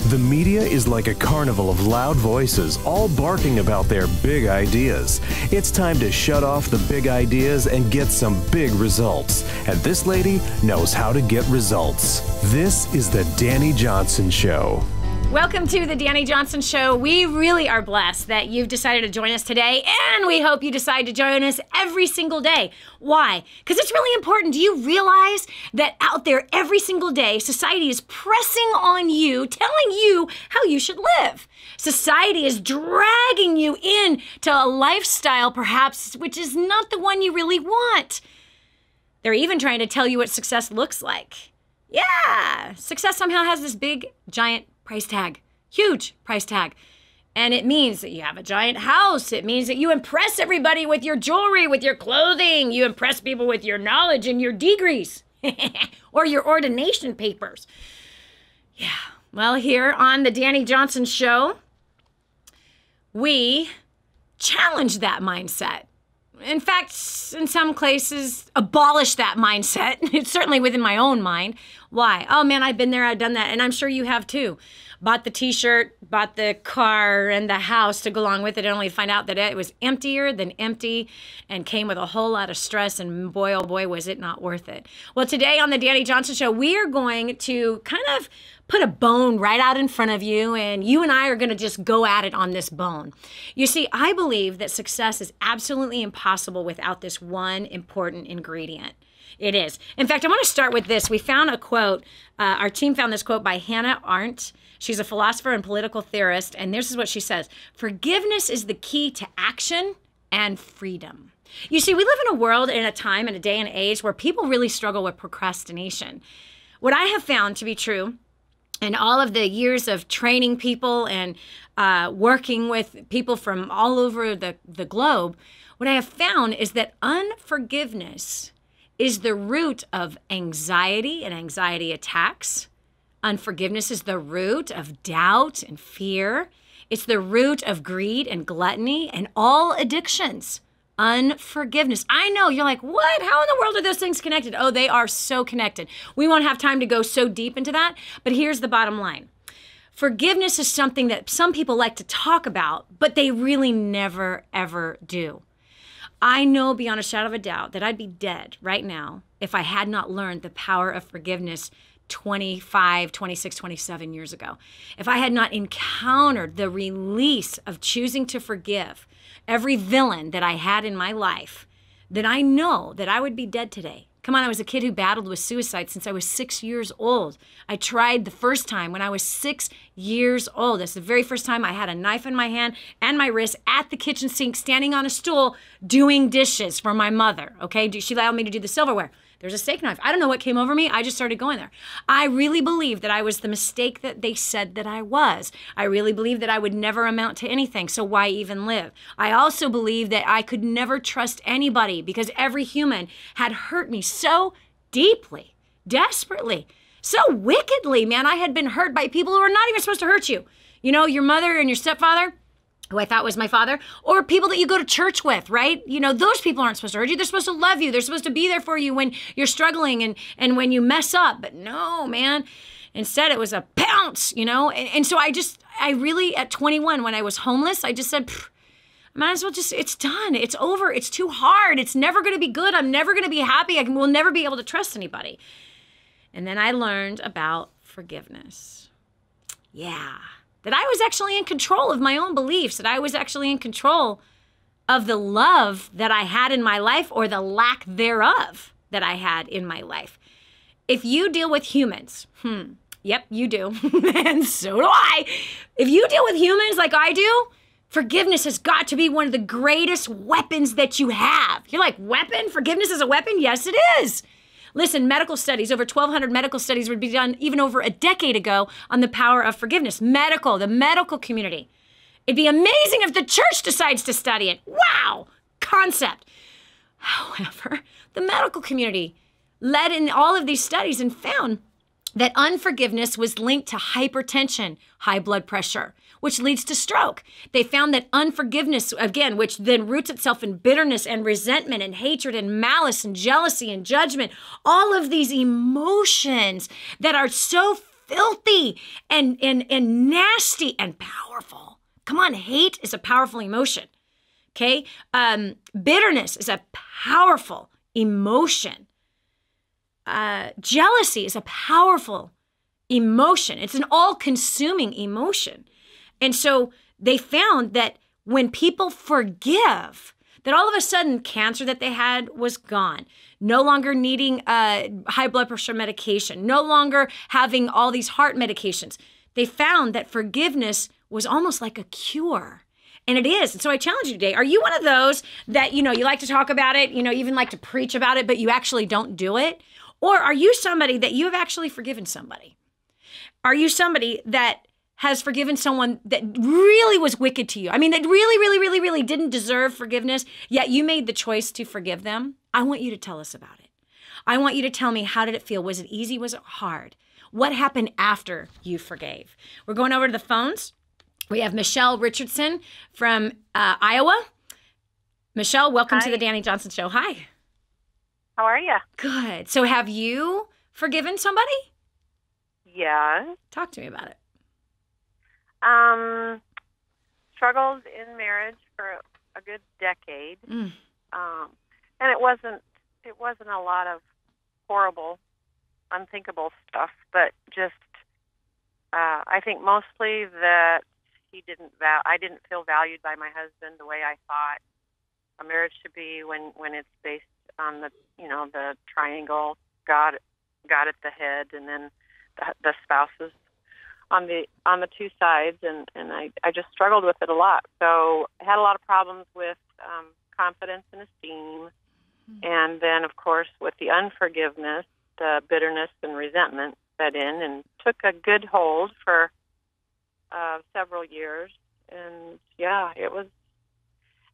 The media is like a carnival of loud voices, all barking about their big ideas. It's time to shut off the big ideas and get some big results. And this lady knows how to get results. This is the Dani Johnson Show. Welcome to the Dani Johnson Show. We really are blessed that you've decided to join us today, and we hope you decide to join us every single day. Why? Because it's really important. Do you realize that out there every single day, society is pressing on you, telling you how you should live? Society is dragging you into a lifestyle, perhaps, which is not the one you really want. They're even trying to tell you what success looks like. Yeah, success somehow has this big, giant price tag, huge price tag. And it means that you have a giant house. It means that you impress everybody with your jewelry, with your clothing. You impress people with your knowledge and your degrees or your ordination papers. Yeah, well, here on the Dani Johnson Show, we challenge that mindset. In fact, in some cases, abolish that mindset. It's certainly within my own mind. Why? Oh man, I've been there, I've done that, and I'm sure you have too. Bought the t-shirt, bought the car and the house to go along with it, only to find out that it was emptier than empty and came with a whole lot of stress, and boy, oh boy, was it not worth it. Well, today on the Dani Johnson Show, we are going to kind of put a bone right out in front of you, and you and I are going to just go at it on this bone. You see, I believe that success is absolutely impossible without this one important ingredient. It is. In fact, I want to start with this. We found a quote. Our team found this quote by Hannah Arendt. She's a philosopher and political theorist, and this is what she says. Forgiveness is the key to action and freedom. You see, we live in a world, in a time, in a day and age where people really struggle with procrastination. What I have found to be true in all of the years of training people and working with people from all over the globe, what I have found is that unforgiveness is the root of anxiety and anxiety attacks. Unforgiveness is the root of doubt and fear. It's the root of greed and gluttony and all addictions. Unforgiveness. I know, you're like, what? How in the world are those things connected? Oh, they are so connected. We won't have time to go so deep into that, but here's the bottom line. Forgiveness is something that some people like to talk about, but they really never, ever do. I know beyond a shadow of a doubt that I'd be dead right now if I had not learned the power of forgiveness 25, 26, 27 years ago. If I had not encountered the release of choosing to forgive every villain that I had in my life, then I know that I would be dead today. Come on, I was a kid who battled with suicide since I was 6 years old. I tried the first time when I was 6 years old. That's the very first time I had a knife in my hand and my wrist at the kitchen sink, standing on a stool, doing dishes for my mother, okay? She allowed me to do the silverware. There's a steak knife. I don't know what came over me. I just started going there. I really believe that I was the mistake that they said that I was. I really believe that I would never amount to anything, so why even live? I also believe that I could never trust anybody because every human had hurt me so deeply, desperately, so wickedly, man. I had been hurt by people who were not even supposed to hurt you. You know, your mother and your stepfather, who I thought was my father, or people that you go to church with, right? You know, those people aren't supposed to hurt you. They're supposed to love you. They're supposed to be there for you when you're struggling and when you mess up. But no, man. Instead, it was a pounce, you know? And so I really, at 21, when I was homeless, I just said, I might as well just, it's done. It's over. It's too hard. It's never going to be good. I'm never going to be happy. We'll never be able to trust anybody. And then I learned about forgiveness. Yeah. That I was actually in control of my own beliefs, that I was actually in control of the love that I had in my life or the lack thereof that I had in my life. If you deal with humans, yep, you do, and so do I. If you deal with humans like I do, forgiveness has got to be one of the greatest weapons that you have. You're like, weapon? Forgiveness is a weapon? Yes, it is. Listen, medical studies, over 1,200 medical studies would be done even over a decade ago on the power of forgiveness. The medical community. It'd be amazing if the church decides to study it. Wow, concept. However, the medical community led in all of these studies and found that unforgiveness was linked to hypertension, high blood pressure, which leads to stroke. They found that unforgiveness, again, which then roots itself in bitterness and resentment and hatred and malice and jealousy and judgment, all of these emotions that are so filthy and nasty and powerful. Come on, hate is a powerful emotion. Okay? Bitterness is a powerful emotion. Jealousy is a powerful emotion. It's an all-consuming emotion. And so they found that when people forgive, that all of a sudden cancer that they had was gone. No longer needing high blood pressure medication. No longer having all these heart medications. They found that forgiveness was almost like a cure. And it is. And so I challenge you today. Are you one of those that, you like to talk about it, even like to preach about it, but you actually don't do it? Or are you somebody that you have actually forgiven somebody? Are you somebody that has forgiven someone that really was wicked to you? I mean, that really, really, really, really didn't deserve forgiveness, yet you made the choice to forgive them? I want you to tell us about it. I want you to tell me, how did it feel? Was it easy? Was it hard? What happened after you forgave? We're going over to the phones. We have Michelle Richardson from Iowa. Michelle, welcome to the Dani Johnson Show. Hi. How are you? Good. So have you forgiven somebody? Yeah. Talk to me about it. Struggled in marriage for a good decade. And it wasn't a lot of horrible, unthinkable stuff, but just I think mostly that I didn't feel valued by my husband the way I thought a marriage should be when it's based on the triangle, God at the head, and then the spouses on the two sides, and I just struggled with it a lot. So I had a lot of problems with confidence and esteem, and then of course with the unforgiveness, the bitterness and resentment set in and took a good hold for several years. And yeah, it was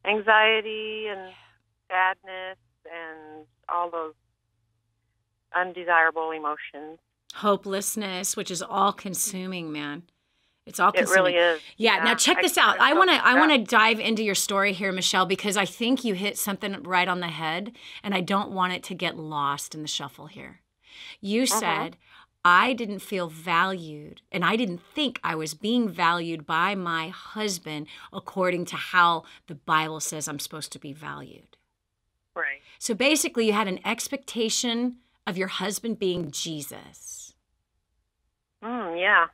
anxiety and sadness and all those undesirable emotions. Hopelessness, which is all consuming, man. It's all consuming. It really is. Yeah. Now check this out. I want to dive into your story here, Michelle, because I think you hit something right on the head, and I don't want it to get lost in the shuffle here. You said, I didn't feel valued, and I didn't think I was being valued by my husband according to how the Bible says I'm supposed to be valued. Right. So basically, you had an expectation of your husband being Jesus. Yeah.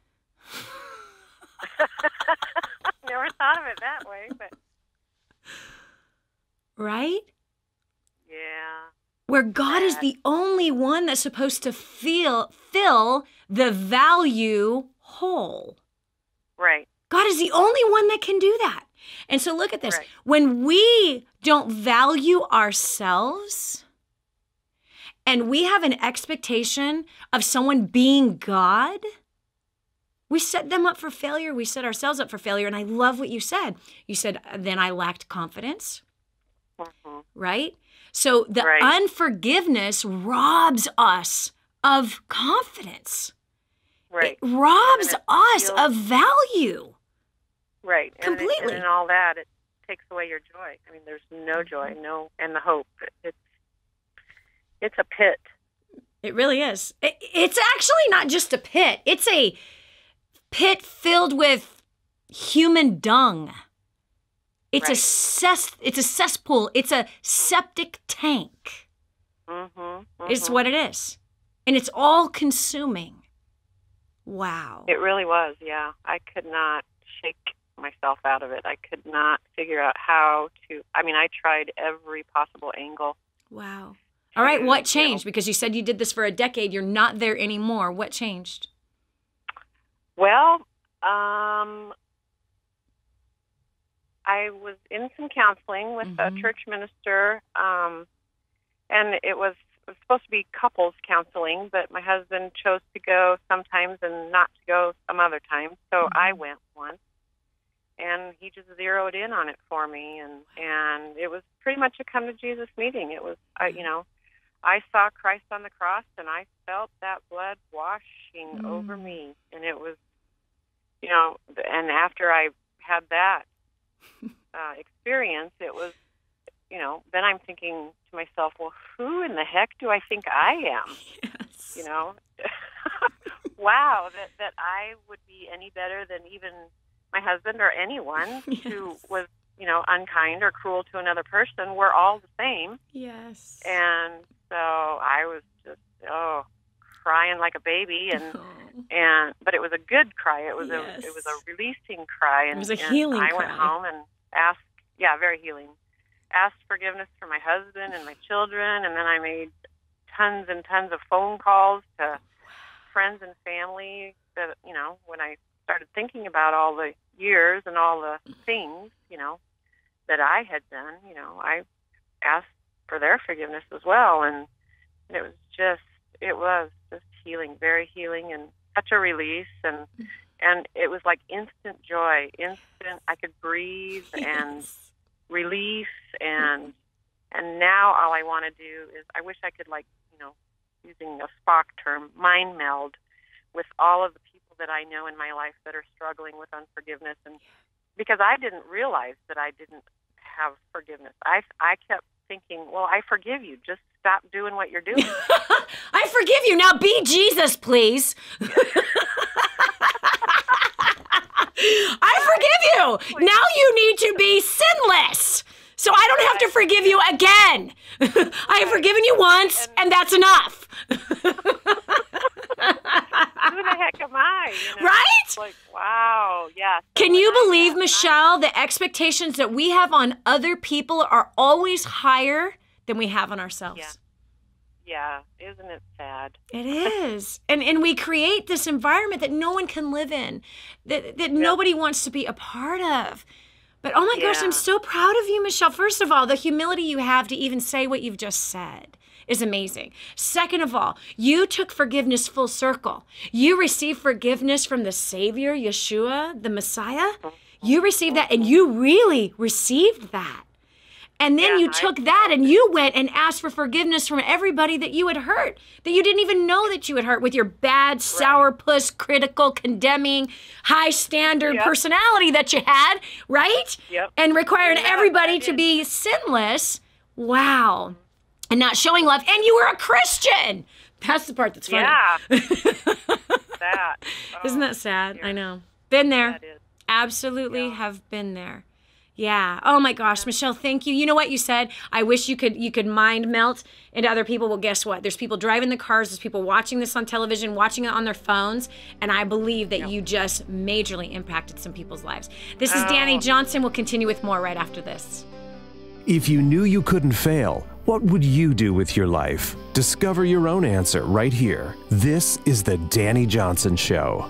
Never thought of it that way, but... Right? Yeah. Where God is the only one that's supposed to fill the value hole. Right. God is the only one that can do that. And so look at this. Right. When we don't value ourselves and we have an expectation of someone being God, we set them up for failure. We set ourselves up for failure. And I love what you said. You said, then I lacked confidence. Right? So the unforgiveness robs us of confidence. Right. It robs us of value. Right. Completely. And all that, it takes away your joy. I mean, there's no joy, and the hope. It's a pit. It really is. It's actually not just a pit. It's a pit filled with human dung. It's a cesspool. It's a septic tank. It's what it is. And it's all consuming. Wow. It really was, yeah. I could not shake myself out of it. I could not figure out how to. I mean, I tried every possible angle. Wow. All right, what changed? Because you said you did this for a decade. You're not there anymore. What changed? Well, I was in some counseling with a church minister, and it was supposed to be couples counseling, but my husband chose to go sometimes and not to go some other times. So I went once, and he just zeroed in on it for me, and it was pretty much a come to Jesus meeting. It was, I saw Christ on the cross, and I felt that blood washing over me, and it was, and after I had that experience, it was, then I'm thinking to myself, well, who in the heck do I think I am? Yes. wow, that I would be any better than even my husband or anyone Yes. who was, unkind or cruel to another person. We're all the same. Yes. And so I was just, crying like a baby, but it was a good cry. It was Yes. it was a releasing cry, and It was a healing I cry. went home and asked, very healing. Asked forgiveness for my husband and my children, and then I made tons and tons of phone calls to friends and family that, when I started thinking about all the years and all the things, that I had done, I asked for their forgiveness as well. And it was just healing, very healing, and such a release. And it was like instant joy, I could breathe and relief. And now all I want to do is, I wish I could, using a Spock term, mind meld with all of the people that I know in my life that are struggling with unforgiveness. And because I didn't realize that I didn't have forgiveness. I kept thinking, well, I forgive you. Just stop doing what you're doing. I forgive you. Now be Jesus, please. I forgive you. Now you need to be sinless. So I don't have to forgive you again. I have forgiven you once, and that's enough. Who the heck am I? Right? It's like, wow, yes. Can you believe, Michelle, the expectations that we have on other people are always higher than we have on ourselves? Yeah, isn't it sad? It is. And we create this environment that no one can live in, that nobody wants to be a part of. But oh my gosh, I'm so proud of you, Michelle. First of all, the humility you have to even say what you've just said is amazing. Second of all, you took forgiveness full circle. You received forgiveness from the Savior, Yeshua, the Messiah. You received that, and you really received that. And then you took that and you went and asked for forgiveness from everybody that you had hurt, that you didn't even know that you had hurt, with your bad, sourpuss, critical, condemning, high standard personality that you had, right? Yep. And required everybody to be sinless. Wow. And not showing love. And you were a Christian. That's the part that's funny. Yeah. That. Isn't that sad? I know. Been there. That is. Absolutely have been there. Yeah. Oh my gosh, Michelle, thank you. You know what you said? I wish you could mind melt into other people. Well, guess what? There's people driving the cars. There's people watching this on television, watching it on their phones. And I believe that you just majorly impacted some people's lives. This is Dani Johnson. We'll continue with more right after this. If you knew you couldn't fail, what would you do with your life? Discover your own answer right here. This is the Dani Johnson Show.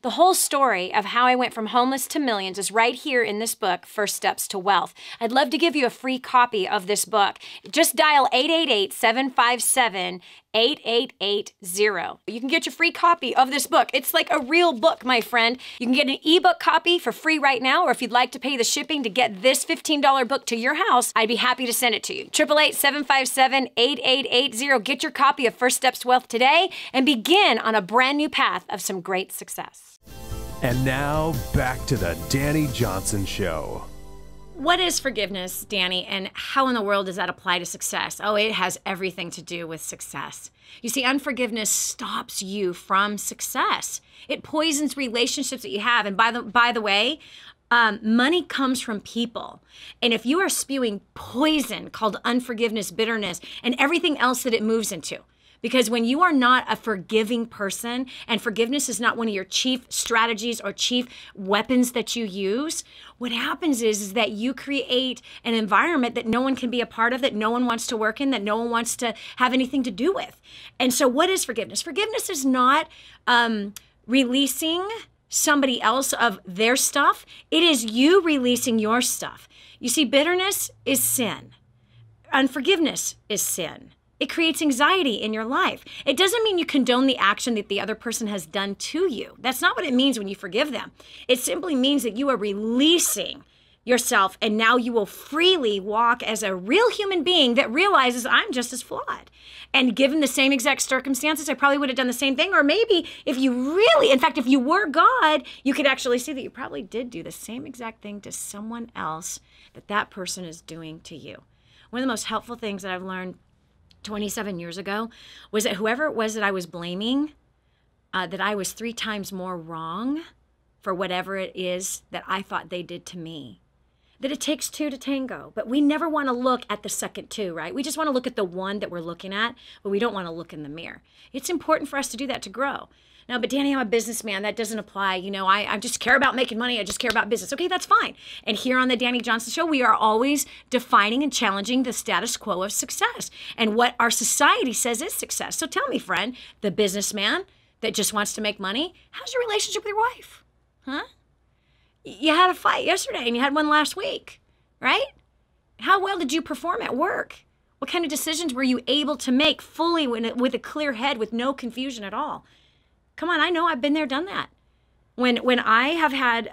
The whole story of how I went from homeless to millions is right here in this book, First Steps to Wealth. I'd love to give you a free copy of this book. Just dial 888-757-8880. You can get your free copy of this book. It's like a real book, my friend. You can get an ebook copy for free right now, or if you'd like to pay the shipping to get this $15 book to your house, I'd be happy to send it to you. 888-757-8880. Get your copy of First Steps to Wealth today and begin on a brand new path of some great success. And now, back to the Dani Johnson Show. What is forgiveness, Dani, and how in the world does that apply to success? Oh, it has everything to do with success. You see, unforgiveness stops you from success. It poisons relationships that you have. And by the way, money comes from people. And if you are spewing poison called unforgiveness, bitterness, and everything else that it moves into, because when you are not a forgiving person, and forgiveness is not one of your chief strategies or chief weapons that you use, what happens is that you create an environment that no one can be a part of, that no one wants to work in, that no one wants to have anything to do with. And so what is forgiveness? Forgiveness is not releasing somebody else of their stuff. It is you releasing your stuff. You see, bitterness is sin. Unforgiveness is sin. It creates anxiety in your life. It doesn't mean you condone the action that the other person has done to you. That's not what it means when you forgive them. It simply means that you are releasing yourself, and now you will freely walk as a real human being that realizes I'm just as flawed. And given the same exact circumstances, I probably would have done the same thing. Or maybe if you really, in fact, if you were God, you could actually see that you probably did do the same exact thing to someone else that person is doing to you. One of the most helpful things that I've learned 27 years ago was that whoever it was that I was blaming, that I was 3 times more wrong for whatever it is that I thought they did to me. That it takes 2 to tango, but we never want to look at the second 2, right? We just want to look at the one that we're looking at, but we don't want to look in the mirror. It's important for us to do that to grow. Now, but Dani, I'm a businessman. That doesn't apply. You know, I just care about making money. I just care about business. Okay, that's fine. And here on the Dani Johnson Show, we are always defining and challenging the status quo of success and what our society says is success. So tell me, friend, the businessman that just wants to make money, how's your relationship with your wife? Huh? You had a fight yesterday and you had one last week, right? How well did you perform at work? What kind of decisions were you able to make fully with a clear head, with no confusion at all? Come on, I know, I've been there, done that. When I have had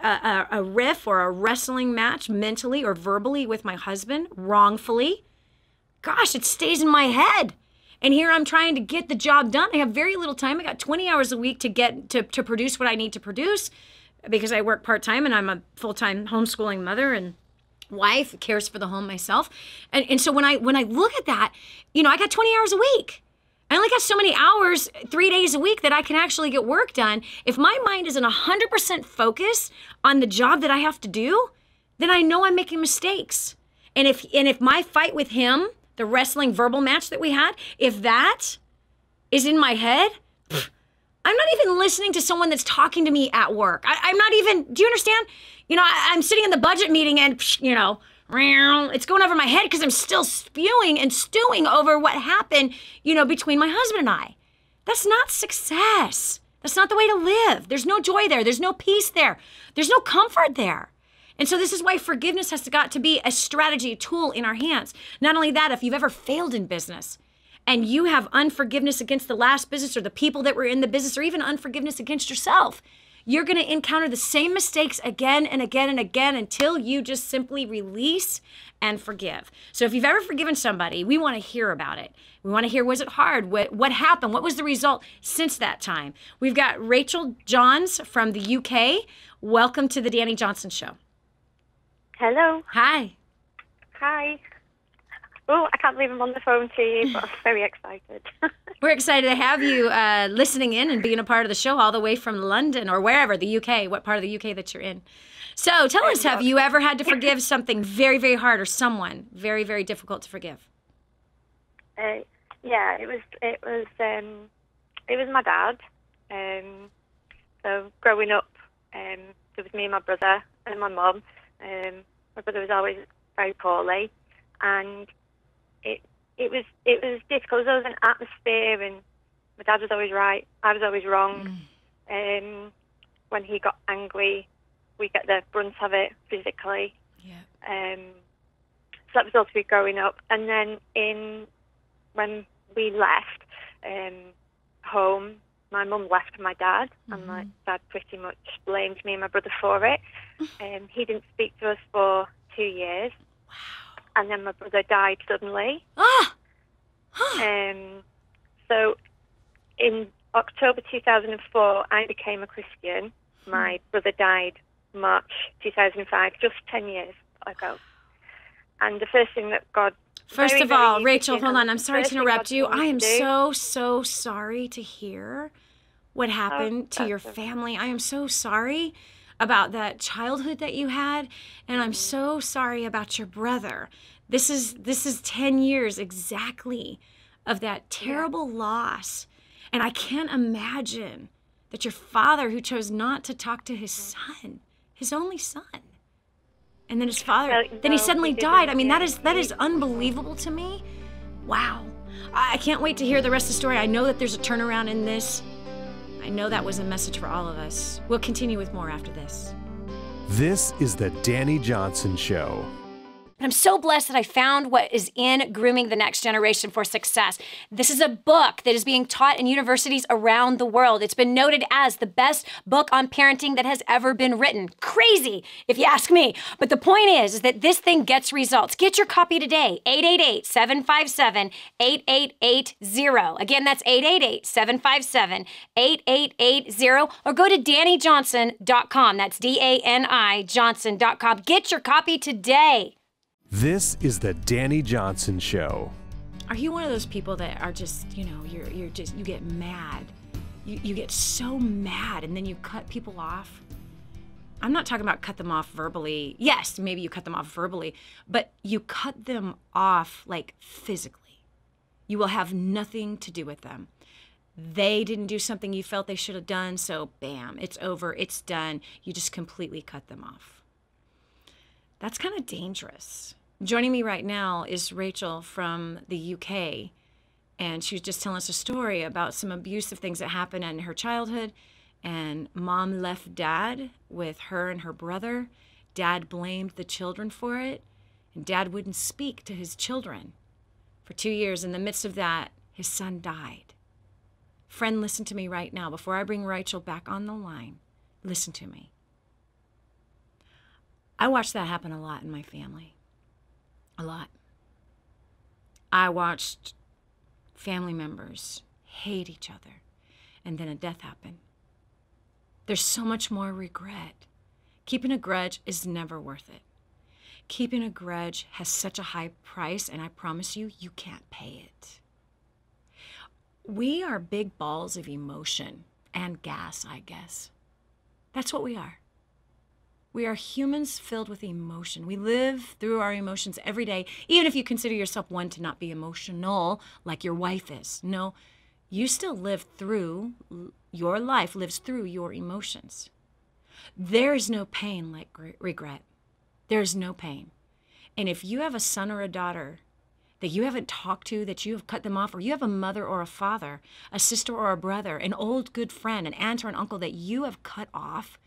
a riff or a wrestling match mentally or verbally with my husband, wrongfully, gosh, it stays in my head. And here I'm trying to get the job done. I have very little time. I got 20 hours a week to get to produce what I need to produce because I work part-time and I'm a full-time homeschooling mother and wife, cares for the home myself. And so when I look at that, you know, I got 20 hours a week. I only got so many hours, 3 days a week that I can actually get work done. If my mind isn't 100% focused on the job that I have to do, then I know I'm making mistakes. And if my fight with him, the wrestling verbal match that we had, if that is in my head, I'm not even listening to someone that's talking to me at work. I'm not even, do you understand? You know, I'm sitting in the budget meeting and, you know, it's going over my head because I'm still spewing and stewing over what happened, you know, between my husband and I. That's not success. That's not the way to live. There's no joy there. There's no peace there. There's no comfort there. And so this is why forgiveness has got to be a strategy, a tool in our hands. Not only that, if you've ever failed in business and you have unforgiveness against the last business or the people that were in the business or even unforgiveness against yourself, you're going to encounter the same mistakes again and again and again until you just simply release and forgive. So if you've ever forgiven somebody, we want to hear about it. We want to hear, was it hard? What happened? What was the result since that time? We've got Rachel Johns from the UK. Welcome to the Dani Johnson Show. Hello. Hi. Hi. Oh, I can't believe I'm on the phone to you, but I'm very excited. We're excited to have you listening in and being a part of the show all the way from London or wherever, the UK, what part of the UK that you're in. So tell us, have you ever had to forgive something very, very hard or someone very, very difficult to forgive? Yeah, it was my dad. So growing up, there was me and my brother and my mum. My brother was always very poorly, and it was difficult. There was an atmosphere, and my dad was always right. I was always wrong. When he got angry, we get the brunt of it physically. Yeah. So that was also growing up, and then when we left home, my mum left my dad, and my dad pretty much blamed me and my brother for it. He didn't speak to us for 2 years. Wow. And then my brother died suddenly. So in October 2004, I became a Christian. My brother died March 2005, just 10 years ago. And the first thing that God... First of all, Rachel, hold on. I'm sorry to interrupt you. I am so sorry to hear what happened to your family. I am so sorry about that childhood that you had, and I'm so sorry about your brother. This is 10 years exactly of that terrible loss. And I can't imagine that your father, who chose not to talk to his son, his only son, and then his father, then he suddenly died. I mean, that is unbelievable to me. Wow. I can't wait to hear the rest of the story. I know that there's a turnaround in this. I know that was a message for all of us. We'll continue with more after this. This is the Dani Johnson Show. I'm so blessed that I found what is in Grooming the Next Generation for Success. This is a book that is being taught in universities around the world. It's been noted as the best book on parenting that has ever been written. Crazy, if you ask me. But the point is that this thing gets results. Get your copy today, 888-757-8880. Again, that's 888-757-8880. Or go to DaniJohnson.com. That's DANI Johnson.com. Get your copy today. This is the Dani Johnson Show. Are you one of those people that are just, you get mad? You get so mad and then you cut people off? I'm not talking about cut them off verbally. Yes, maybe you cut them off verbally, but you cut them off like physically. You will have nothing to do with them. They didn't do something you felt they should have done, so bam, it's over, it's done. You just completely cut them off. That's kind of dangerous. Joining me right now is Rachel from the UK, and she was just telling us a story about some abusive things that happened in her childhood. And mom left dad with her and her brother. Dad blamed the children for it, and dad wouldn't speak to his children. For 2 years, in the midst of that, his son died. Friend, listen to me right now. Before I bring Rachel back on the line, listen to me. I watched that happen a lot in my family. A lot. I watched family members hate each other, and then a death happened. There's so much more regret. Keeping a grudge is never worth it. Keeping a grudge has such a high price, and I promise you, you can't pay it. We are big balls of emotion and gas, I guess. That's what we are. We are humans filled with emotion. We live through our emotions every day, even if you consider yourself one to not be emotional like your wife is. No, you still live through, your life lives through your emotions. There is no pain like regret. There is no pain. And if you have a son or a daughter that you haven't talked to, that you have cut them off, or you have a mother or a father, a sister or a brother, an old good friend, an aunt or an uncle that you have cut off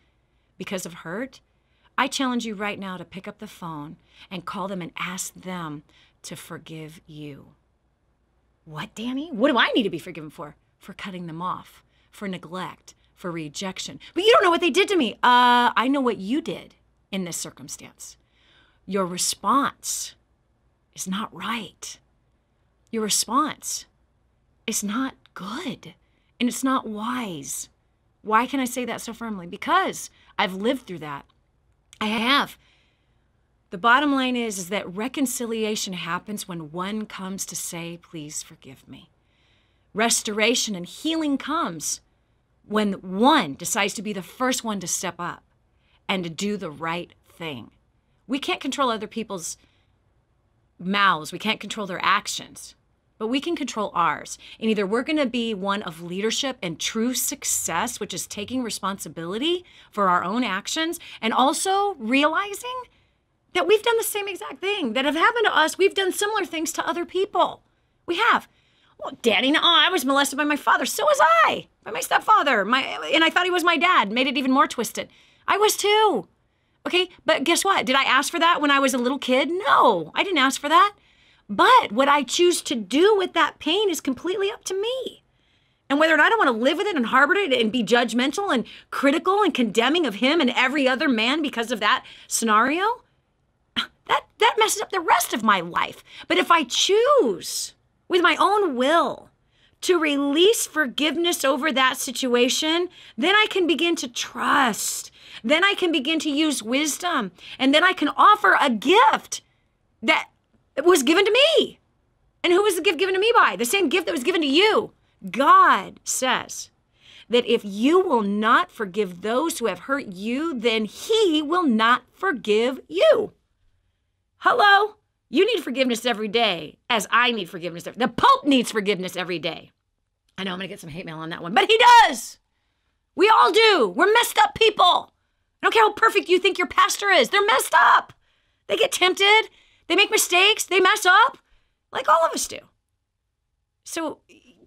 because of hurt, I challenge you right now to pick up the phone and call them and ask them to forgive you. What, Dani? What do I need to be forgiven for? For cutting them off, for neglect, for rejection. But you don't know what they did to me. I know what you did in this circumstance. Your response is not right. Your response is not good, and it's not wise. Why can I say that so firmly? Because I've lived through that. I have. The bottom line is that reconciliation happens when one comes to say, please forgive me. Restoration and healing comes when one decides to be the first one to step up and to do the right thing. We can't control other people's mouths. We can't control their actions, but we can control ours. And either we're going to be one of leadership and true success, which is taking responsibility for our own actions and also realizing that we've done the same exact thing that have happened to us. We've done similar things to other people. We have. Well, Dani, no, I was molested by my father. So was I, by my stepfather. And I thought he was my dad. Made it even more twisted. I was too. Okay, but guess what? Did I ask for that when I was a little kid? No, I didn't ask for that. But what I choose to do with that pain is completely up to me. And whether or not I want to live with it and harbor it and be judgmental and critical and condemning of him and every other man because of that scenario, that messes up the rest of my life. But if I choose with my own will to release forgiveness over that situation, then I can begin to trust. Then I can begin to use wisdom. And then I can offer a gift that was given to me. And who was the gift given to me by? The same gift that was given to you. God says that if you will not forgive those who have hurt you, then he will not forgive you. Hello? You need forgiveness every day, as I need forgiveness. The Pope needs forgiveness every day. I know I'm going to get some hate mail on that one, but he does. We all do. We're messed up people. I don't care how perfect you think your pastor is. They're messed up. They get tempted. They make mistakes. They mess up, like all of us do. So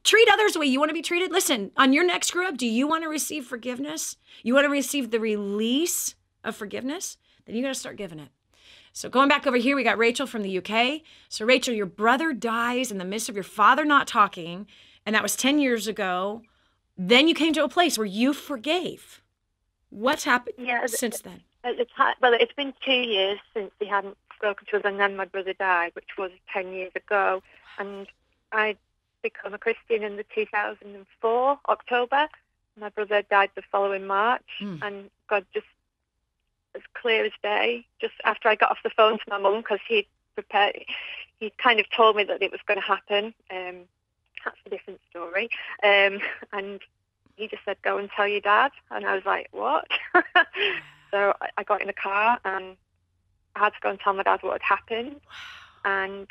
treat others the way you want to be treated. Listen, on your next screw up, do you want to receive forgiveness? You want to receive the release of forgiveness? Then you got to start giving it. So going back over here, we got Rachel from the UK. So Rachel, your brother dies in the midst of your father not talking, and that was 10 years ago. Then you came to a place where you forgave. What's happened since then? Well, it's been 2 years since he hadn't spoken to us, and then my brother died, which was 10 years ago. And I became a Christian in the 2004, October. My brother died the following March, and God just, as clear as day, just after I got off the phone to my mum, because he'd prepared, he kind of told me that it was going to happen. That's a different story. And he just said, go and tell your dad. And I was like, what? So I got in the car and I had to go and tell my dad what had happened. And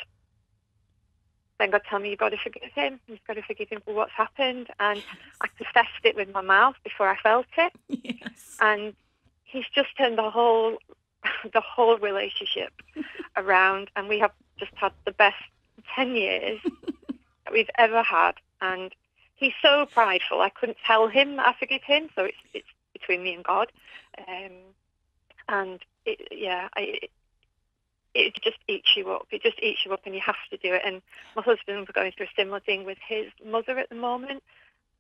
then God told me, you've got to forgive him. You've got to forgive him for what's happened. And I confessed it with my mouth before I felt it. Yes. And he's just turned the whole relationship around. And we have just had the best 10 years that we've ever had. And he's so prideful. I couldn't tell him that I forgive him. So it's between me and God. And it just eats you up. It just eats you up, and you have to do it. And my husband's going through a similar thing with his mother at the moment.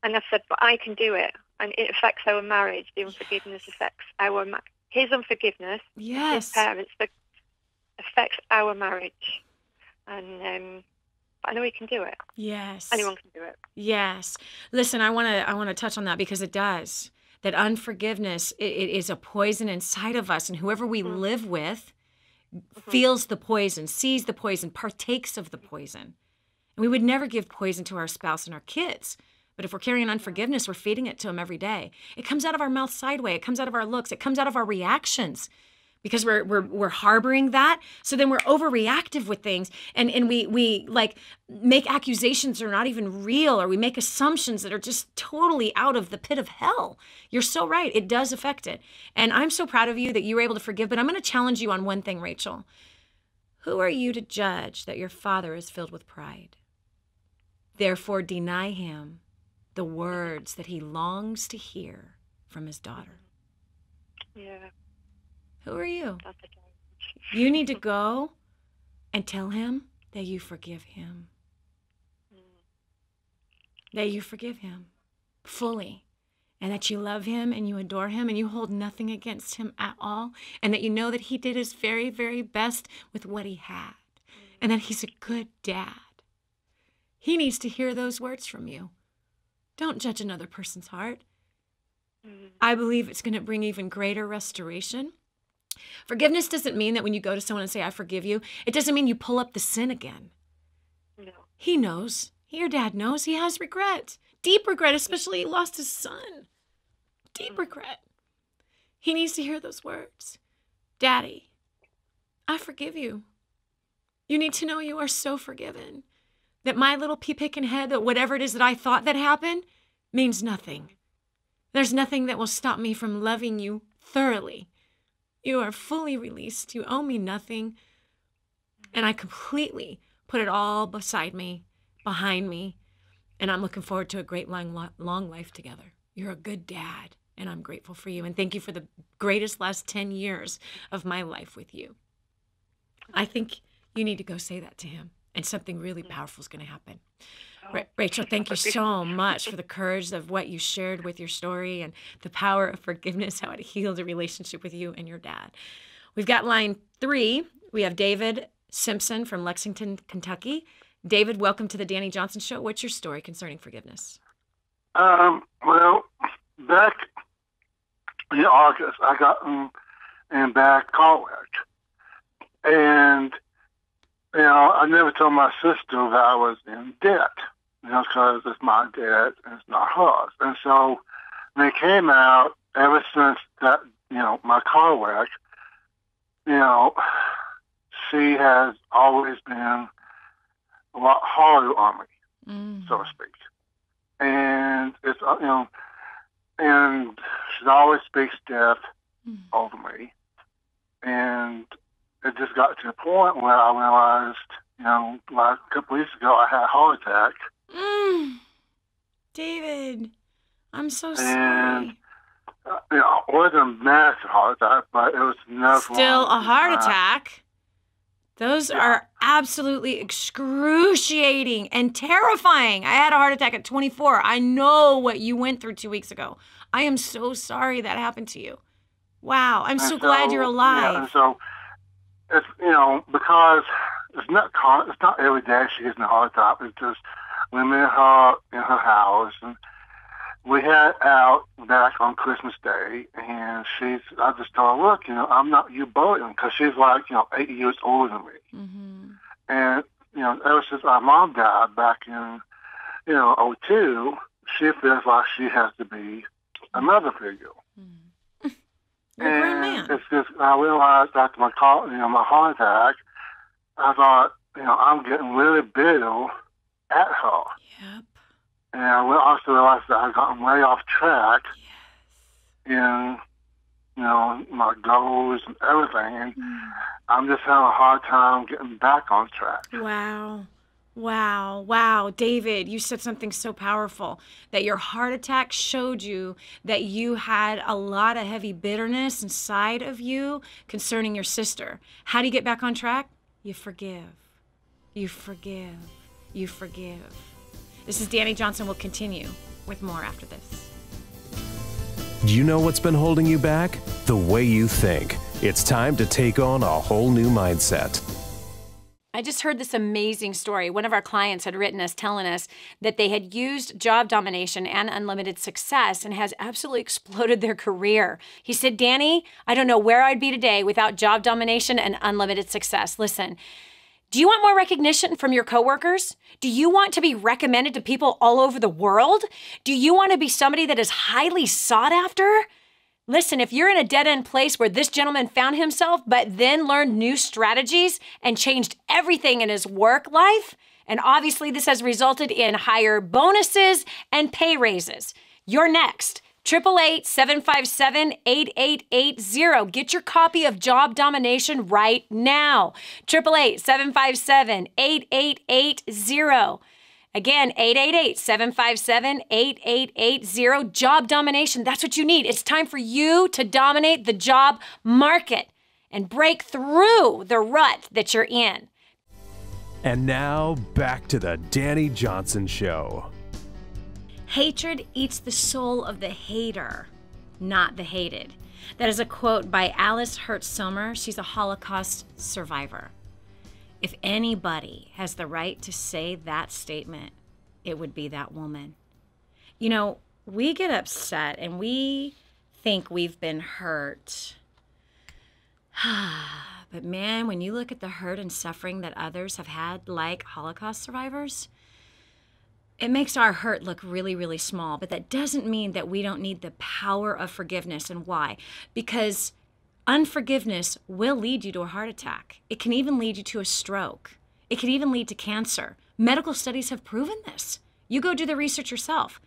And I've said, but I can do it. And it affects our marriage. The unforgiveness affects his unforgiveness. Yes. His parents affects our marriage. And I know he can do it. Yes. Anyone can do it. Yes. Listen, I want to touch on that because it does. That unforgiveness, it is a poison inside of us, and whoever we live with feels the poison, sees the poison, partakes of the poison. And we would never give poison to our spouse and our kids. But if we're carrying unforgiveness, we're feeding it to them every day. It comes out of our mouth sideways. It comes out of our looks. It comes out of our reactions because we're harboring that. So then we're overreactive with things, and we like make accusations that are not even real, or we make assumptions that are just totally out of the pit of hell. You're so right. It does affect it. And I'm so proud of you that you were able to forgive. But I'm going to challenge you on one thing, Rachel. Who are you to judge that your father is filled with pride? Therefore, deny him the words that he longs to hear from his daughter. Yeah. Who are you? That's a challenge. You need to go and tell him that you forgive him. That you forgive him fully. And that you love him and you adore him and you hold nothing against him at all. And that you know that he did his very, very best with what he had. And that he's a good dad. He needs to hear those words from you. Don't judge another person's heart. I believe it's going to bring even greater restoration. Forgiveness doesn't mean that when you go to someone and say, I forgive you, it doesn't mean you pull up the sin again. No. He knows. Your dad knows. He has regret. Deep regret, especially he lost his son. Deep regret. He needs to hear those words. Daddy, I forgive you. You need to know you are so forgiven. That my little pea-picking head, that whatever it is that I thought that happened, means nothing. There's nothing that will stop me from loving you thoroughly. You are fully released. You owe me nothing. And I completely put it all beside me, behind me. And I'm looking forward to a great long life together. You're a good dad, and I'm grateful for you. And thank you for the greatest last 10 years of my life with you. I think you need to go say that to him, and something really powerful is going to happen. Rachel, thank you so much for the courage of what you shared with your story and the power of forgiveness, how it healed a relationship with you and your dad. We've got line 3. We have David Simpson from Lexington, Kentucky. David, welcome to the Dani Johnson Show. What's your story concerning forgiveness? Well, back in August, I got in bad car wreck. And, I never told my sister that I was in debt. Because it's my debt and it's not hers. And so when it came out, ever since that, my car wreck, she has always been a lot harder on me, so to speak. And it's, and she always speaks death over me. And it just got to a point where I realized, like a couple weeks ago, I had a heart attack. David, I'm so sorry. It wasn't a massive heart attack, but it was enough. Still a heart attack. Those are absolutely excruciating and terrifying. I had a heart attack at 24. I know what you went through 2 weeks ago. I am so sorry that happened to you. Wow, I'm so glad you're alive. Yeah, and so it's because it's not every day she gets in a heart attack. It's just we met her in her house, and we had out back on Christmas Day, and I just told her, look, I'm not your burden, because she's like, 8 years older than me. Mm-hmm. And ever since our mom died back in, '02, she feels like she has to be a mother figure. You're a grown man. It's just, I realized after my heart attack, I thought, I'm getting really bitter at her. Yep. And I also realized that I've gotten way off track in, my goals and everything. And I'm just having a hard time getting back on track. Wow. Wow. David, you said something so powerful, that your heart attack showed you that you had a lot of heavy bitterness inside of you concerning your sister. How do you get back on track? You forgive. You forgive. You forgive. This is Dani Johnson. We'll continue with more after this. Do you know what's been holding you back? The way you think. It's time to take on a whole new mindset. I just heard this amazing story. One of our clients had written us telling us that they had used job domination and unlimited success and has absolutely exploded their career. He said, Dani, I don't know where I'd be today without job domination and unlimited success. Listen, do you want more recognition from your coworkers? Do you want to be recommended to people all over the world? Do you want to be somebody that is highly sought after? Listen, if you're in a dead-end place where this gentleman found himself, but then learned new strategies and changed everything in his work life, and obviously this has resulted in higher bonuses and pay raises, you're next. 888-757-8880. Get your copy of Job Domination right now. 888-757-8880. Again, 888-757-8880. Job domination. That's what you need. It's time for you to dominate the job market and break through the rut that you're in. And now, back to the Dani Johnson Show. Hatred eats the soul of the hater, not the hated. That is a quote by Alice Hertz-Sommer. She's a Holocaust survivor. If anybody has the right to say that statement, it would be that woman. We get upset and we think we've been hurt. But man, when you look at the hurt and suffering that others have had, like Holocaust survivors, it makes our hurt look really, really small. But that doesn't mean that we don't need the power of forgiveness. And why? Because unforgiveness will lead you to a heart attack. It can even lead you to a stroke. It can even lead to cancer. Medical studies have proven this. You go do the research yourself.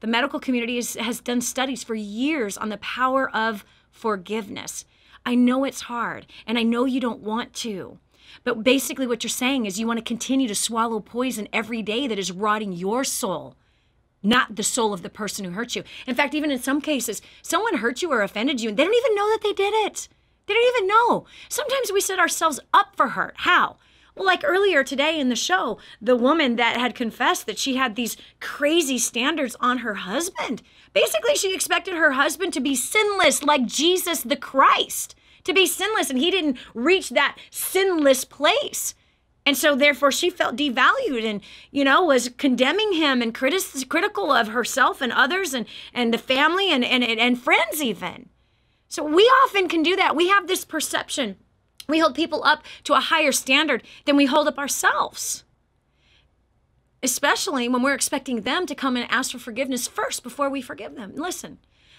The medical community has done studies for years on the power of forgiveness. I know it's hard, and I know you don't want to. But basically what you're saying is you want to continue to swallow poison every day that is rotting your soul, not the soul of the person who hurt you. In fact, even in some cases, someone hurt you or offended you, and they don't even know that they did it. They don't even know. Sometimes we set ourselves up for hurt. How? Well, like earlier today in the show, the woman that had confessed that she had these crazy standards on her husband. Basically, she expected her husband to be sinless like Jesus the Christ, to be sinless, and he didn't reach that sinless place. And so therefore she felt devalued and, was condemning him and critical of herself and others and the family and friends even. So we often can do that. We have this perception. We hold people up to a higher standard than we hold up ourselves, especially when we're expecting them to come and ask for forgiveness first before we forgive them. Listen,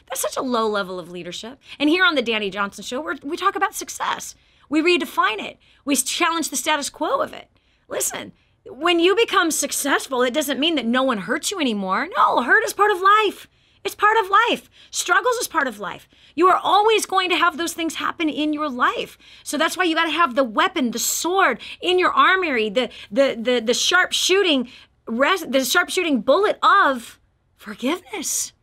that's such a low level of leadership. And here on the Dani Johnson Show, we talk about success. We redefine it. We challenge the status quo of it. Listen, when you become successful, it doesn't mean that no one hurts you anymore. No, hurt is part of life. It's part of life. Struggles is part of life. You are always going to have those things happen in your life. So that's why you got to have the weapon, the sword in your armory, the sharp shooting bullet of forgiveness.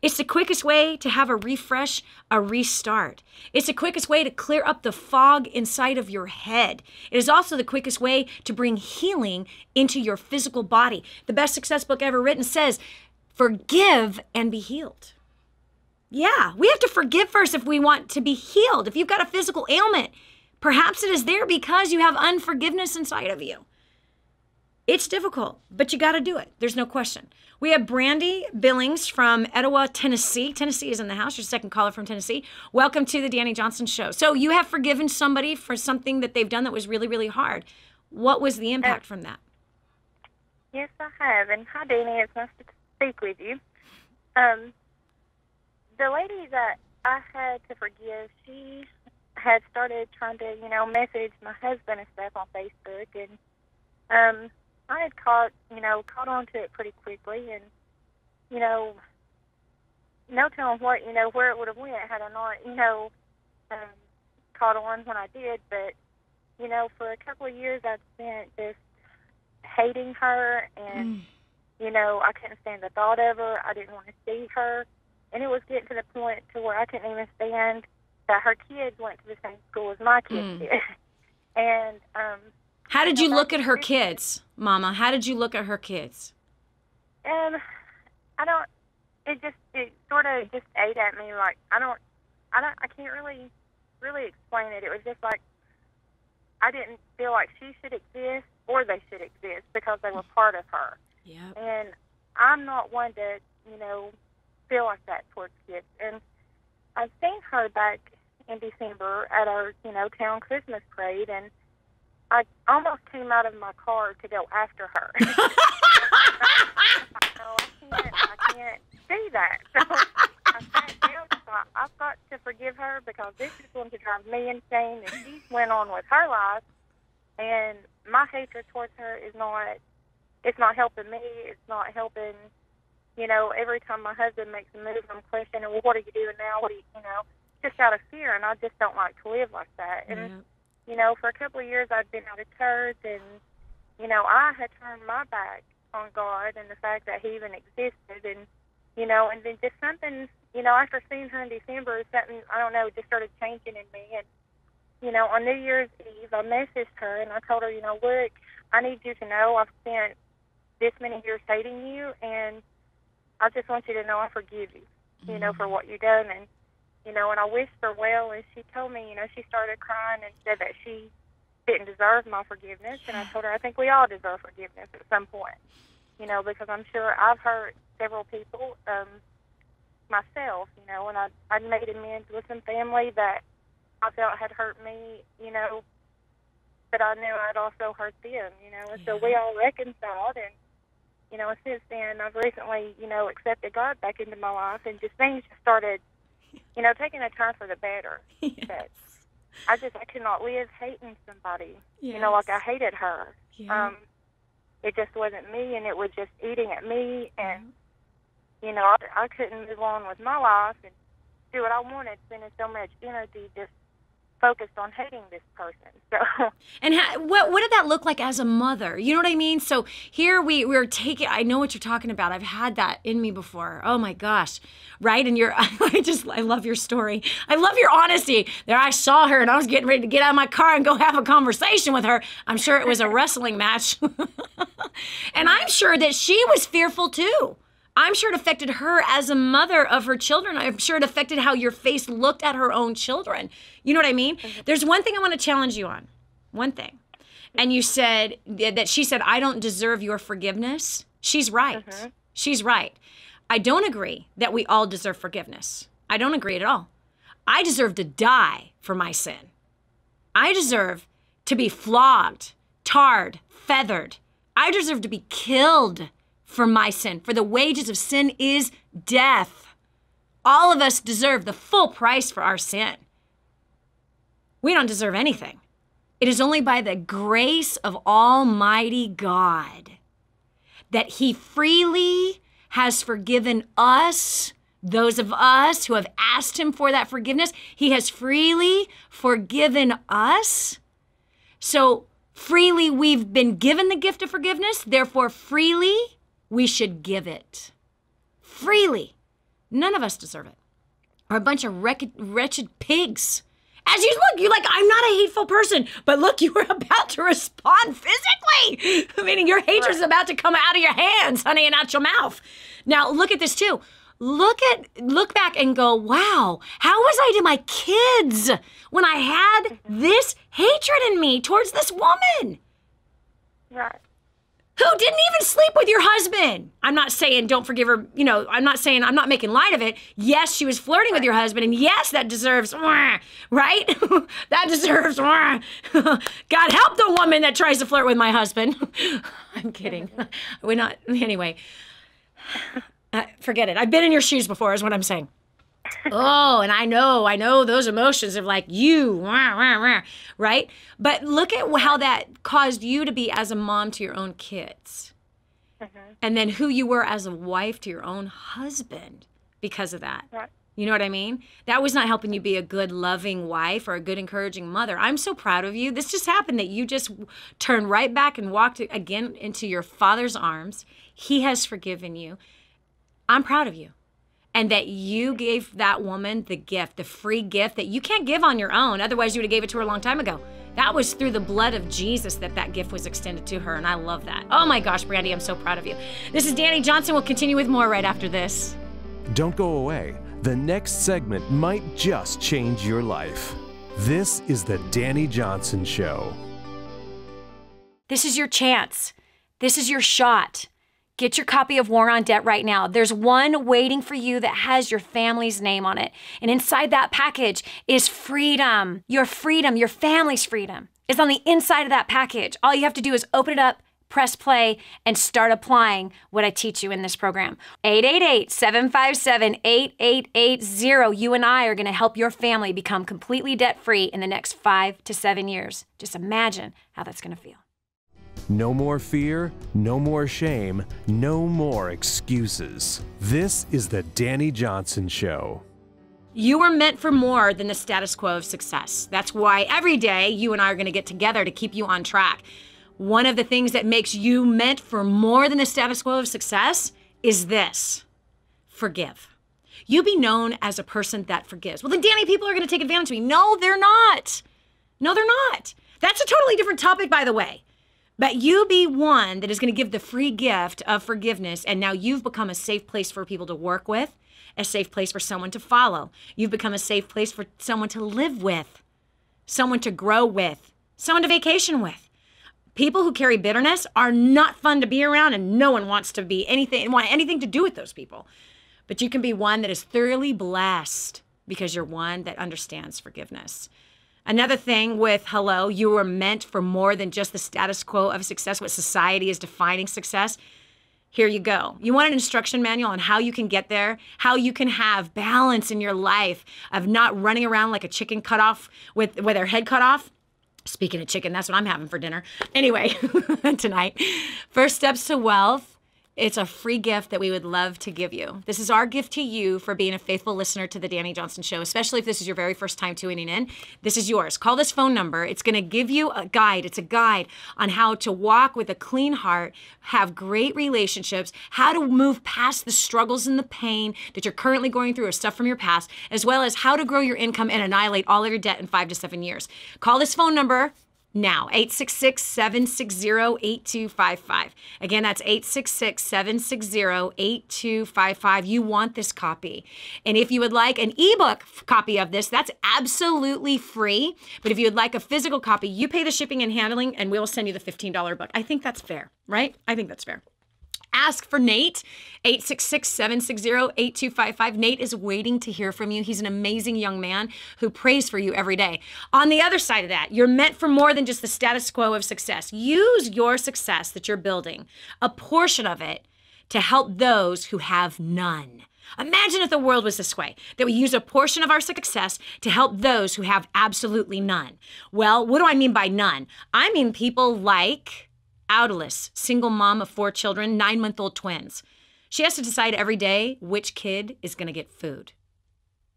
It's the quickest way to have a refresh, a restart. It's the quickest way to clear up the fog inside of your head. It is also the quickest way to bring healing into your physical body. The best success book ever written says, forgive and be healed. Yeah, we have to forgive first if we want to be healed. If you've got a physical ailment, perhaps it is there because you have unforgiveness inside of you. It's difficult, but you got to do it. There's no question. We have Brandy Billings from Etowah, Tennessee. Tennessee is in the house. Your second caller from Tennessee. Welcome to the Dani Johnson Show. So you have forgiven somebody for something that they've done that was really, really hard. What was the impact from that? Yes, I have. And hi, Dani. It's nice to speak with you. The lady that I had to forgive, she had started trying to, message my husband and stuff on Facebook, and I had caught on to it pretty quickly, and, no telling what, where it would have went had I not, caught on when I did, but, for a couple of years I'd spent just hating her, and, I couldn't stand the thought of her. I didn't want to see her, and it was getting to the point to where I couldn't even stand that her kids went to the same school as my kids did. And how did you look at her kids, Mama? How did you look at her kids? It sort of just ate at me. Like, I can't really explain it. It was just like, I didn't feel like she should exist or they should exist because they were part of her. Yeah. And I'm not one to, feel like that towards kids. And I've seen her back in December at our, town Christmas parade, and I almost came out of my car to go after her. I can't see that. So I sat down. I've got to forgive her because this is going to drive me insane. And she went on with her life, and my hatred towards her is not helping me. It's not helping. Every time my husband makes a move, I'm questioning, well, what are you doing now? What are you, just out of fear, and I just don't like to live like that. And, for a couple of years I'd been out of church, and, I had turned my back on God and the fact that he even existed, and, and then just something, after seeing her in December, something, I don't know, just started changing in me. And, on New Year's Eve, I messaged her, and I told her, look, I need you to know I've spent this many years hating you, and I just want you to know I forgive you, for what you've done. And, and I wished her well, and she told me, she started crying and said that she didn't deserve my forgiveness. And I told her, I think we all deserve forgiveness at some point, because I'm sure I've hurt several people myself, and I'd made amends with some family that I felt had hurt me, but I knew I'd also hurt them, and so we all reconciled. And, since then, I've recently, accepted God back into my life, and just things just started, taking a turn for the better. Yes. But I could not live hating somebody, yes. Like I hated her. Yeah. It just wasn't me, and it was just eating at me, and, I couldn't move on with my life and do what I wanted, spending so much energy just focused on hating this person. So, and what did that look like as a mother? You know what I mean? So here we're taking. I know what you're talking about. I've had that in me before. Oh my gosh, right? And I love your story. I love your honesty. There, I saw her, and I was getting ready to get out of my car and go have a conversation with her. I'm sure it was a wrestling match, and I'm sure that she was fearful too. I'm sure it affected her as a mother of her children. I'm sure it affected how your face looked at her own children. You know what I mean? Mm-hmm. There's one thing I want to challenge you on. One thing. And you said that she said, I don't deserve your forgiveness. She's right. Mm-hmm. She's right. I don't agree that we all deserve forgiveness. I don't agree at all. I deserve to die for my sin. I deserve to be flogged, tarred, feathered. I deserve to be killed for my sin. For the wages of sin is death. All of us deserve the full price for our sin. We don't deserve anything. It is only by the grace of Almighty God that he freely has forgiven us, those of us who have asked him for that forgiveness. He has freely forgiven us. So freely we've been given the gift of forgiveness, therefore freely we should give it. Freely. None of us deserve it. We're a bunch of wretched pigs. As you look, you're like, I'm not a hateful person, but look, you were about to respond physically. Meaning your hatred is about to come out of your hands, honey, and out your mouth. Now, look at this too. Look back and go, wow, how was I to my kids when I had this hatred in me towards this woman? Right. who didn't even sleep with your husband. I'm not saying don't forgive her. You know, I'm not making light of it. Yes, she was flirting with your husband, and yes, that deserves, right? That deserves, God help the woman that tries to flirt with my husband. I'm kidding. Anyway, forget it. I've been in your shoes before is what I'm saying. Oh, and I know those emotions of like right? But look at how that caused you to be as a mom to your own kids. And then who you were as a wife to your own husband because of that. Right. You know what I mean? That was not helping you be a good, loving wife or a good, encouraging mother. I'm so proud of you. This just happened that you just turned right back and walked again into your father's arms. He has forgiven you. I'm proud of you. And that you gave that woman the gift, the free gift that you can't give on your own. Otherwise, you would have gave it to her a long time ago. That was through the blood of Jesus that gift was extended to her, and I love that. Oh my gosh, Brandy, I'm so proud of you. This is Dani Johnson. We'll continue with more right after this. Don't go away. The next segment might just change your life. This is the Dani Johnson Show. This is your chance. This is your shot. Get your copy of War on Debt right now. There's one waiting for you that has your family's name on it. And inside that package is freedom. Your freedom, your family's freedom is on the inside of that package. All you have to do is open it up, press play, and start applying what I teach you in this program. 888-757-8880. You and I are going to help your family become completely debt-free in the next 5 to 7 years. Just imagine how that's going to feel. No more fear, no more shame, no more excuses. This is the Dani Johnson Show. You were meant for more than the status quo of success. That's why every day you and I are going to get together to keep you on track. One of the things that makes you meant for more than the status quo of success is this: forgive. You be known as a person that forgives. Well, then, Dani, people are going to take advantage of me. No, they're not. No, they're not. That's a totally different topic, by the way. But you be one that is going to give the free gift of forgiveness, and now you've become a safe place for people to work with, a safe place for someone to follow. You've become a safe place for someone to live with, someone to grow with, someone to vacation with. People who carry bitterness are not fun to be around, and no one wants to want anything to do with those people. But you can be one that is thoroughly blessed because you're one that understands forgiveness. Another thing with hello, you were meant for more than just the status quo of success, what society is defining success. Here you go. You want an instruction manual on how you can get there, how you can have balance in your life of not running around like a chicken cut off with their head cut off? Speaking of chicken, that's what I'm having for dinner. Anyway, tonight, First Steps to Wealth. It's a free gift that we would love to give you. This is our gift to you for being a faithful listener to the Dani Johnson Show, especially if this is your very first time tuning in. This is yours. Call this phone number. It's going to give you a guide. It's a guide on how to walk with a clean heart, have great relationships, how to move past the struggles and the pain that you're currently going through or stuff from your past, as well as how to grow your income and annihilate all of your debt in 5 to 7 years. Call this phone number now, 866-760-8255. Again, that's 866-760-8255. You want this copy. And if you would like an ebook copy of this, that's absolutely free. But if you would like a physical copy, you pay the shipping and handling, and we will send you the $15 book. I think that's fair, right? I think that's fair. Ask for Nate, 866-760-8255. Nate is waiting to hear from you. He's an amazing young man who prays for you every day. On the other side of that, you're meant for more than just the status quo of success. Use your success that you're building, a portion of it, to help those who have none. Imagine if the world was this way, that we use a portion of our success to help those who have absolutely none. Well, what do I mean by none? I mean people like Audalis, single mom of 4 children, 9-month-old twins. She has to decide every day which kid is going to get food.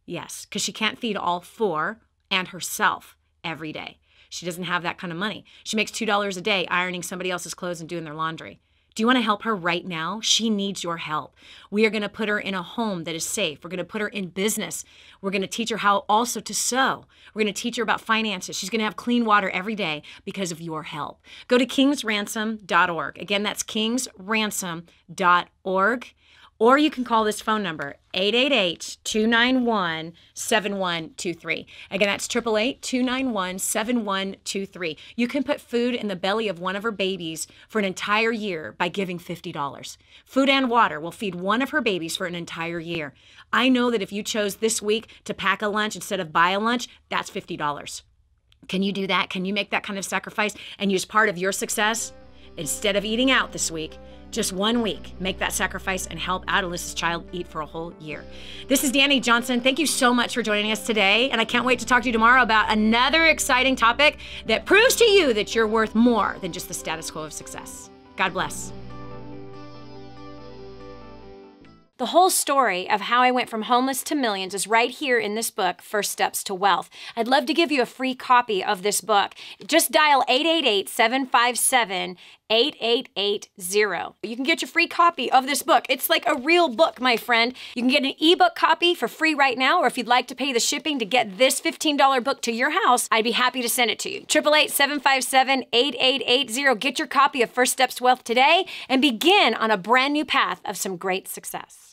Yes, because she can't feed all 4 and herself every day. She doesn't have that kind of money. She makes $2 a day ironing somebody else's clothes and doing their laundry. Do you want to help her right now? She needs your help. We are going to put her in a home that is safe. We're going to put her in business. We're going to teach her how also to sew. We're going to teach her about finances. She's going to have clean water every day because of your help. Go to kingsransom.org. Again, that's kingsransom.org. Or you can call this phone number, 888-291-7123. Again, that's 888-291-7123. You can put food in the belly of one of her babies for an entire year by giving $50. Food and water will feed one of her babies for an entire year. I know that if you chose this week to pack a lunch instead of buy a lunch, that's $50. Can you do that? Can you make that kind of sacrifice and use part of your success? Instead of eating out this week, just 1 week, make that sacrifice and help Adelys's child eat for a whole year. This is Dani Johnson. Thank you so much for joining us today. And I can't wait to talk to you tomorrow about another exciting topic that proves to you that you're worth more than just the status quo of success. God bless. The whole story of how I went from homeless to millions is right here in this book, First Steps to Wealth. I'd love to give you a free copy of this book. Just dial 888-757-8880. You can get your free copy of this book. It's like a real book, my friend. You can get an ebook copy for free right now, or if you'd like to pay the shipping to get this $15 book to your house, I'd be happy to send it to you. 888-757-8880. Get your copy of First Steps to Wealth today and begin on a brand new path of some great success.